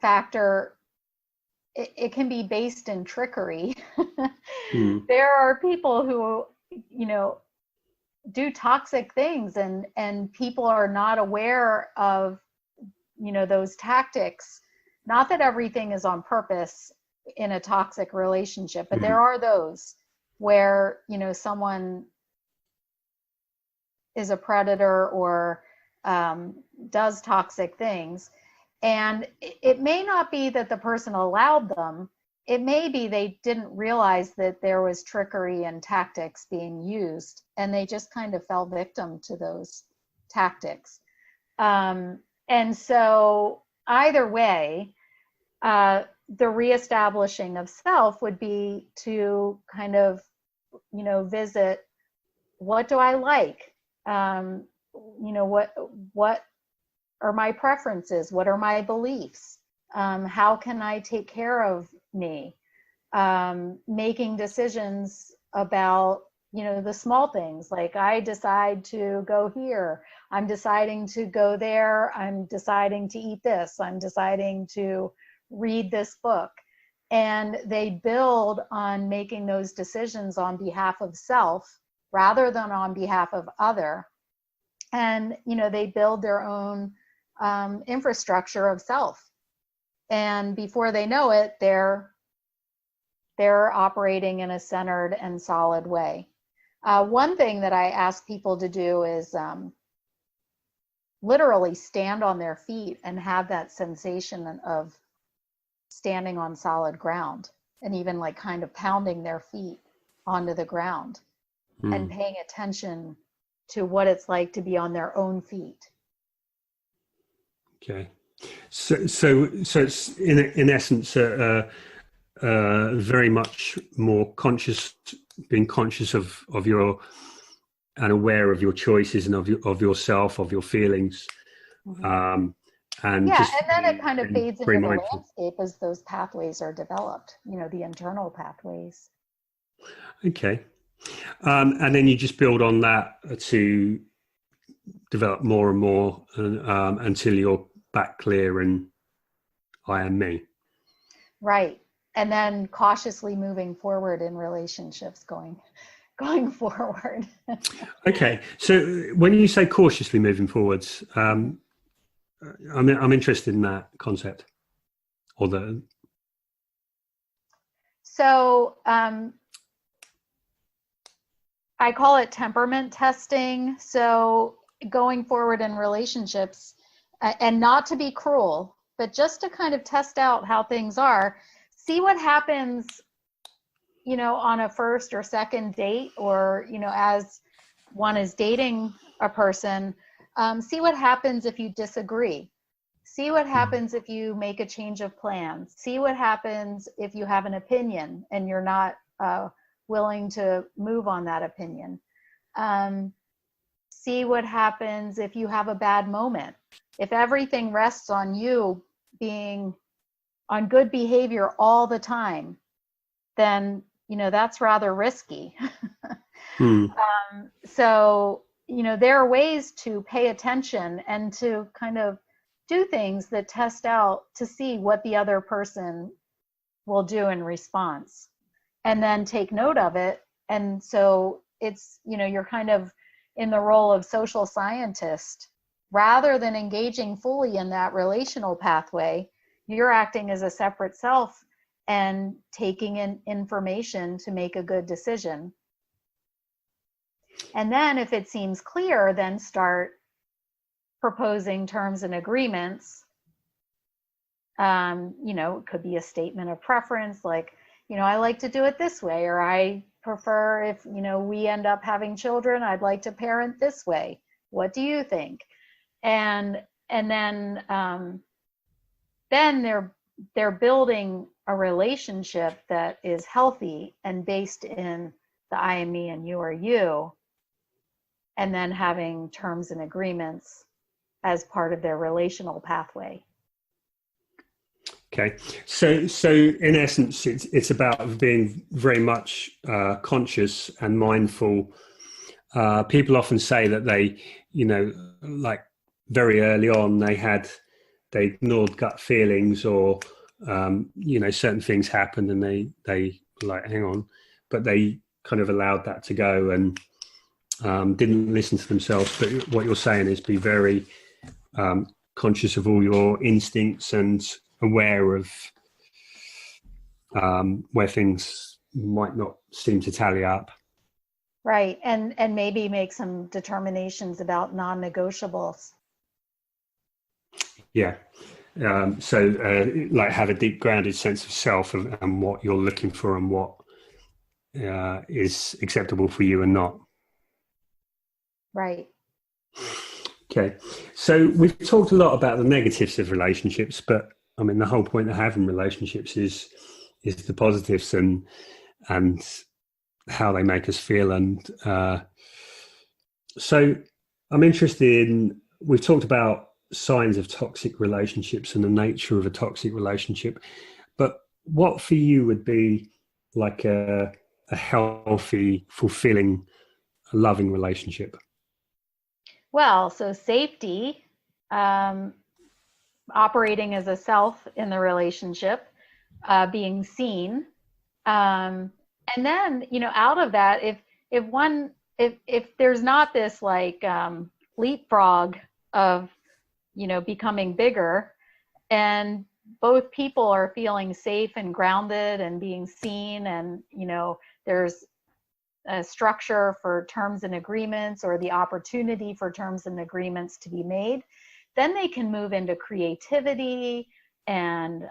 factor, it can be based in trickery. There are people who, do toxic things, and people are not aware of, those tactics. Not that everything is on purpose in a toxic relationship, but there are those where, someone is a predator or does toxic things. And it may not be that the person allowed them. It may be they didn't realize that there was trickery and tactics being used, and they just kind of fell victim to those tactics. And so either way, the reestablishing of self would be to kind of, visit, what do I like? What are my preferences? What are my beliefs? How can I take care of me? Making decisions about, the small things, like I decide to go here, I'm deciding to go there, I'm deciding to eat this, I'm deciding to read this book. And they build on making those decisions on behalf of self rather than on behalf of other. And, they build their own infrastructure of self. And before they know it, they're operating in a centered and solid way. One thing that I ask people to do is literally stand on their feet and have that sensation of standing on solid ground, and even like kind of pounding their feet onto the ground and paying attention to what it's like to be on their own feet. Okay. So it's in essence very much more conscious, being conscious of your, and aware of your choices and of yourself, of your feelings. And and then it kind of fades into the landscape as those pathways are developed, the internal pathways. Okay. And then you just build on that to develop more and more until you're back clear and I am me. Right. And then cautiously moving forward in relationships going forward. Okay. So when you say cautiously moving forwards, I'm interested in that concept. So I call it temperament testing. So going forward in relationships, and not to be cruel, but just to kind of test out how things are, see what happens, on a first or second date, or, as one is dating a person, see what happens if you disagree. See what happens if you make a change of plans. See what happens if you have an opinion and you're not willing to move on that opinion. See what happens if you have a bad moment. If everything rests on you being on good behavior all the time, then, that's rather risky. So, there are ways to pay attention and to kind of do things that test out to see what the other person will do in response, and then take note of it. And so it's, you're kind of in the role of social scientist. Rather than engaging fully in that relational pathway, you're acting as a separate self and taking in information to make a good decision. And then if it seems clear, then start proposing terms and agreements. It could be a statement of preference, like, I like to do it this way, or I prefer if, we end up having children, I'd like to parent this way. What do you think? And then they're building a relationship that is healthy and based in the I am me and you are you, and then having terms and agreements as part of their relational pathway. Okay, so in essence, it's about being very much conscious and mindful. People often say that they, like very early on, they ignored gut feelings, or certain things happened and they like, hang on, but they kind of allowed that to go and didn't listen to themselves. But what you're saying is be very conscious of all your instincts and aware of where things might not seem to tally up. Right, and maybe make some determinations about non-negotiables. Yeah. Like have a deep grounded sense of self and what you're looking for and what is acceptable for you and not. Right. Okay. So we've talked a lot about the negatives of relationships, but I mean, the whole point of having relationships is the positives and how they make us feel. And so I'm interested in, we've talked about signs of toxic relationships and the nature of a toxic relationship, but what for you would be like a healthy, fulfilling, loving relationship? Well, so safety, operating as a self in the relationship, being seen, and then out of that, if there's not this like leapfrog of becoming bigger, and both people are feeling safe and grounded and being seen, and there's a structure for terms and agreements, or the opportunity for terms and agreements to be made, then they can move into creativity and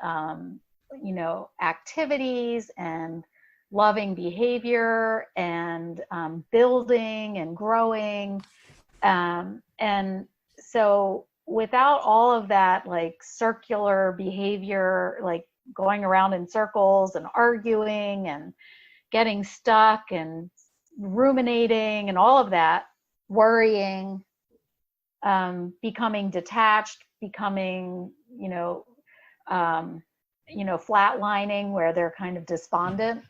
activities and loving behavior and building and growing, and so without all of that like circular behavior, like going around in circles and arguing and getting stuck and ruminating and all of that, worrying, becoming detached, becoming, flatlining where they're kind of despondent.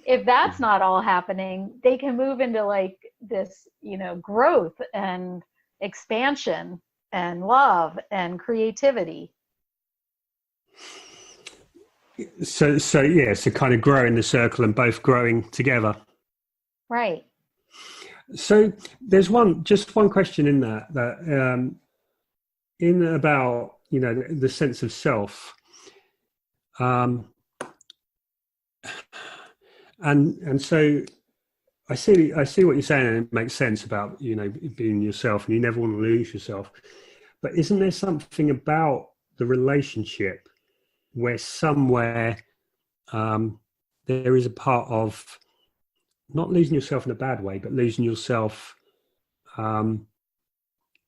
If that's not all happening, they can move into like this, growth and expansion and love and creativity. So kind of growing the circle and both growing together. Right. So there's one question in that in about, the sense of self, and so I see what you're saying, and it makes sense about, being yourself, and you never want to lose yourself. But isn't there something about the relationship where somewhere there is a part of not losing yourself in a bad way, but losing yourself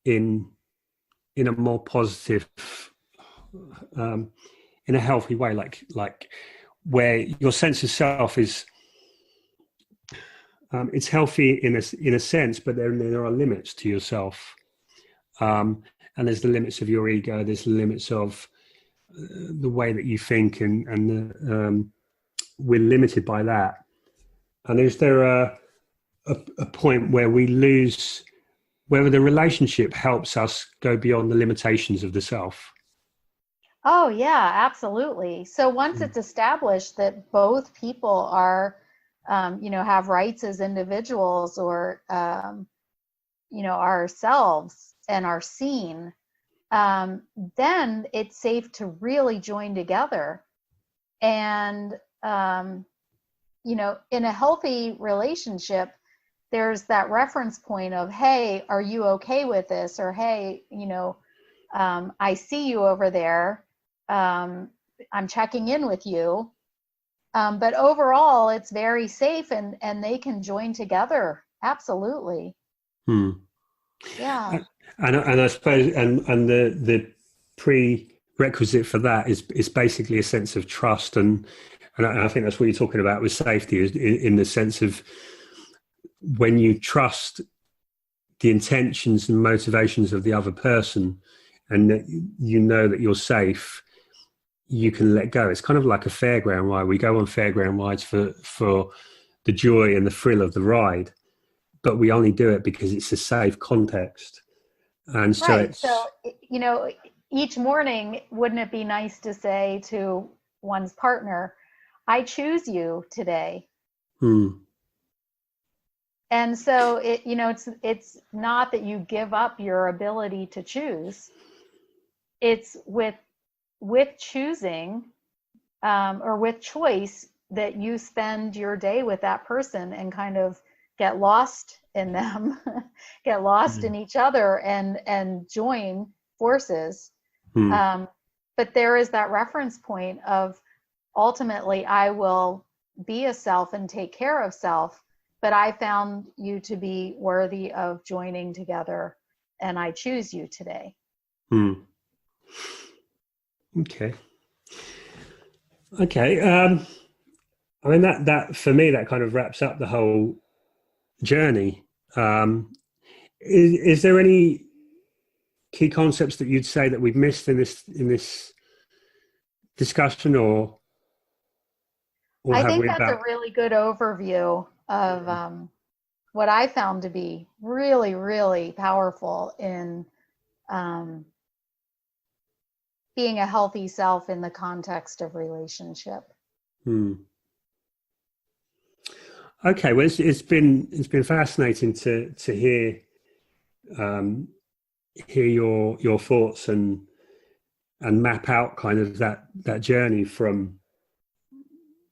in a more positive, in a healthy way, like where your sense of self is, it's healthy in a sense, but there are limits to yourself, and there's the limits of your ego. There's the limits of the way that you think, and we're limited by that. And is there a point where we lose, whether the relationship helps us go beyond the limitations of the self? Oh yeah, absolutely. So once it's established that both people are have rights as individuals, or ourselves, and are seen, then it's safe to really join together. And in a healthy relationship, there's that reference point of, hey, are you okay with this? Or, hey, I see you over there. I'm checking in with you. But overall, it's very safe, and they can join together. Absolutely. Yeah. And I suppose, and the prerequisite for that is basically a sense of trust, and I think that's what you're talking about with safety, is in the sense of when you trust the intentions and motivations of the other person, and that you know that you're safe, you can let go. It's kind of like a fairground ride. We go on fairground rides for the joy and the thrill of the ride, but we only do it because it's a safe context. And so right. So, each morning, wouldn't it be nice to say to one's partner, I choose you today? And so it's not that you give up your ability to choose. It's with choosing, or with choice, that you spend your day with that person and kind of get lost in them, get lost in each other, and join forces. But there is that reference point of, ultimately, I will be a self and take care of self, but I found you to be worthy of joining together, and I choose you today. Okay. I mean, that for me, that kind of wraps up the whole journey. Is there any key concepts that you'd say that we've missed in this discussion, or I think that's a really good overview of what I found to be really, really powerful in being a healthy self in the context of relationship. Okay, well, it's been fascinating to hear your thoughts and map out kind of that journey from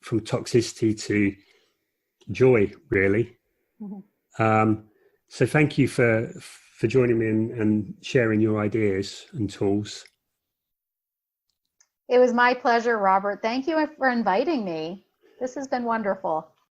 toxicity to joy, really. So thank you for joining me and sharing your ideas and tools. It was my pleasure, Robert. Thank you for inviting me. This has been wonderful.